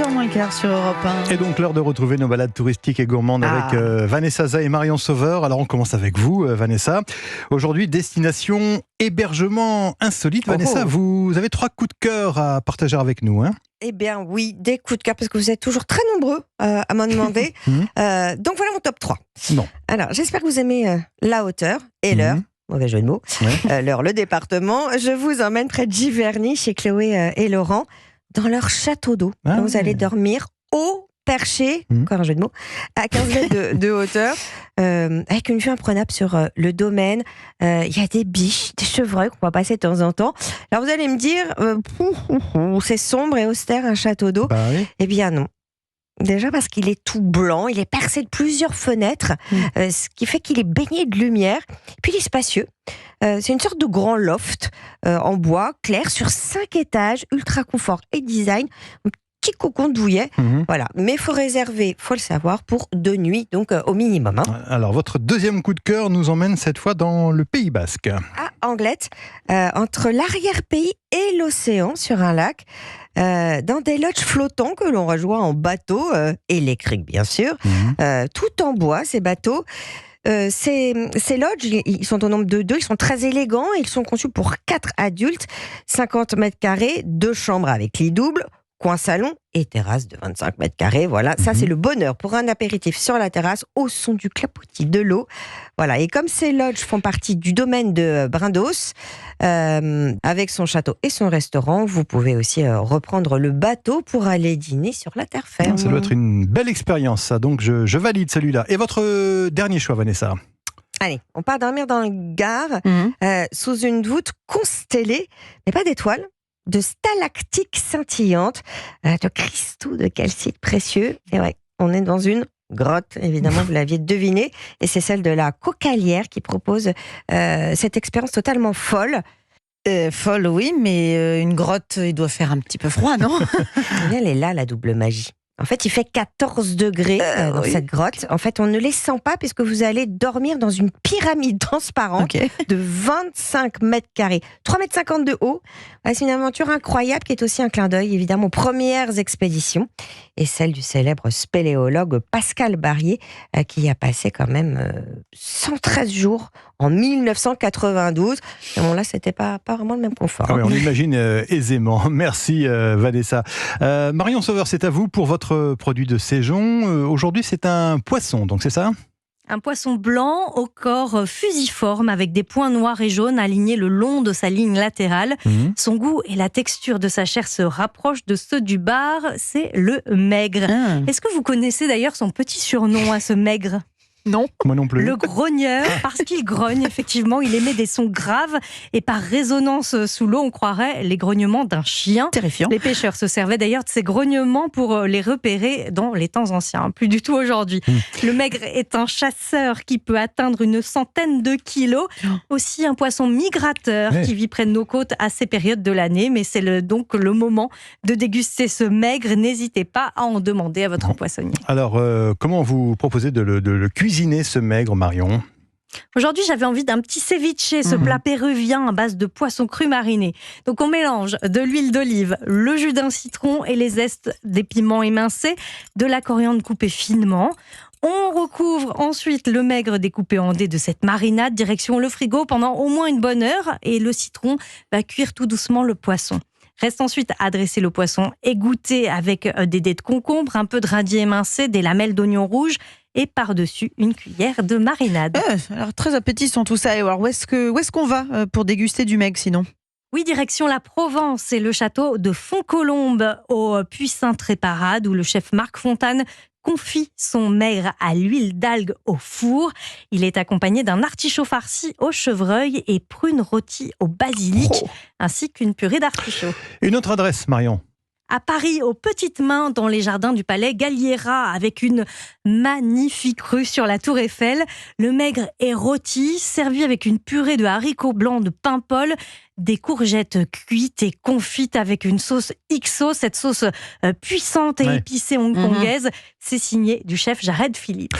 7h moins le quart sur Europe 1. Et donc l'heure de retrouver nos balades touristiques et gourmandes avec Vanessa Zah et Marion Sauveur. Alors on commence avec vous, Vanessa. Aujourd'hui, destination hébergement insolite. Vanessa, vous avez 3 coups de cœur à partager avec nous, hein? Eh bien oui, des coups de cœur, parce que vous êtes toujours très nombreux à m'en demander. Donc voilà mon top 3. Non. Alors j'espère que vous aimez la hauteur et l'heure. Mauvais jeu de mots. Ouais. L'heure, le département. Je vous emmène près de Giverny, chez Chloé et Laurent, dans leur château d'eau. Vous allez dormir au perché, encore un jeu de mots, à 15 mètres de hauteur, avec une vue imprenable sur le domaine. Il y a des biches, des chevreuils qu'on va passer de temps en temps. Alors vous allez me dire, c'est sombre et austère un château d'eau. Bah oui. Eh bien non. Déjà parce qu'il est tout blanc, il est percé de plusieurs fenêtres, ce qui fait qu'il est baigné de lumière. Puis il est spacieux. C'est une sorte de grand loft en bois clair sur 5 étages, ultra confort et design. Un petit cocon douillet. Voilà. Mais il faut réserver, faut le savoir, pour 2 nuits, donc au minimum. Alors votre deuxième coup de cœur nous emmène cette fois dans le Pays Basque. À Anglette, entre l'arrière-pays et l'océan, sur un lac, dans des lodges flottants que l'on rejoint en bateau, électrique bien sûr, tout en bois ces bateaux. Ces lodges, ils sont au nombre de 2, ils sont très élégants, ils sont conçus pour 4 adultes, 50 mètres carrés, 2 chambres avec lit double, coin salon et terrasse de 25 mètres carrés. Voilà, ça c'est le bonheur pour un apéritif sur la terrasse au son du clapotis de l'eau. Voilà, et comme ces lodges font partie du domaine de Brindos, avec son château et son restaurant, vous pouvez aussi reprendre le bateau pour aller dîner sur la terre ferme. Ça doit être une belle expérience, ça. Donc je valide celui-là. Et votre dernier choix, Vanessa? Allez, on part dormir dans le Gard, sous une voûte constellée, mais pas d'étoiles, de stalactites scintillantes, de cristaux de calcite précieux. Et ouais, on est dans une grotte, évidemment, vous l'aviez deviné, et c'est celle de la Cocalière qui propose cette expérience totalement folle. Folle, oui, mais une grotte, il doit faire un petit peu froid, non? Elle est là, la double magie. En fait, il fait 14 degrés dans cette grotte. En fait, on ne les sent pas puisque vous allez dormir dans une pyramide transparente de 25 mètres carrés, 3,50 mètres de haut. C'est une aventure incroyable qui est aussi un clin d'œil, évidemment, aux premières expéditions et celle du célèbre spéléologue Pascal Barrier qui y a passé quand même 113 jours en 1992. Et bon, là, c'était pas vraiment le même confort. Ah oui, on l'imagine aisément. Merci Vanessa. Marion Sauveur, c'est à vous pour votre produit de saison. Aujourd'hui, c'est un poisson, donc c'est ça ? Un poisson blanc au corps fusiforme avec des points noirs et jaunes alignés le long de sa ligne latérale. Son goût et la texture de sa chair se rapprochent de ceux du bar. C'est le maigre. Est-ce que vous connaissez d'ailleurs son petit surnom à ce maigre ? Non. Moi non plus. Le grogneur, parce qu'il grogne, effectivement, il émet des sons graves et par résonance sous l'eau, on croirait les grognements d'un chien. Terrifiant. Les pêcheurs se servaient d'ailleurs de ces grognements pour les repérer dans les temps anciens, plus du tout aujourd'hui. Le maigre est un chasseur qui peut atteindre une centaine de kilos, aussi un poisson migrateur qui vit près de nos côtes à ces périodes de l'année, mais c'est donc le moment de déguster ce maigre. N'hésitez pas à en demander à votre poissonnier. Alors, comment vous proposez de le cuisiner, ce maigre, Marion ? Aujourd'hui, j'avais envie d'un petit ceviche, ce plat péruvien à base de poisson cru mariné. Donc, on mélange de l'huile d'olive, le jus d'un citron et les zestes des piments émincés, de la coriandre coupée finement. On recouvre ensuite le maigre découpé en dés de cette marinade, direction le frigo pendant au moins une bonne heure, et le citron va cuire tout doucement le poisson. Reste ensuite à dresser le poisson égoutter avec des dés de concombre, un peu de radis émincé, des lamelles d'oignon rouge et par-dessus une cuillère de marinade. Alors très appétissant tout ça. Et alors où est-ce qu'on va pour déguster du maigre sinon ? Oui, direction la Provence et le château de Fontcolombe au Puy-Saint-Tréparade où le chef Marc Fontane confie son maigre à l'huile d'algue au four. Il est accompagné d'un artichaut farci au chevreuil et prunes rôties au basilic, ainsi qu'une purée d'artichaut. Une autre adresse, Marion ? À Paris, aux Petites Mains, dans les jardins du Palais Galliera, avec une magnifique rue sur la Tour Eiffel. Le maigre est rôti, servi avec une purée de haricots blancs de Paimpol, des courgettes cuites et confites avec une sauce XO, cette sauce puissante et épicée hongkongaise. C'est signé du chef Jared Philippe.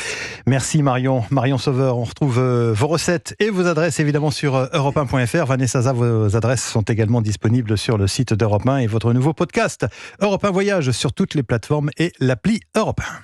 Merci Marion Sauveur. On retrouve vos recettes et vos adresses évidemment sur europe1.fr. Vanessa Zaza, vos adresses sont également disponibles sur le site d'Europe 1 et votre nouveau podcast Europe 1 Voyage sur toutes les plateformes et l'appli Europe 1.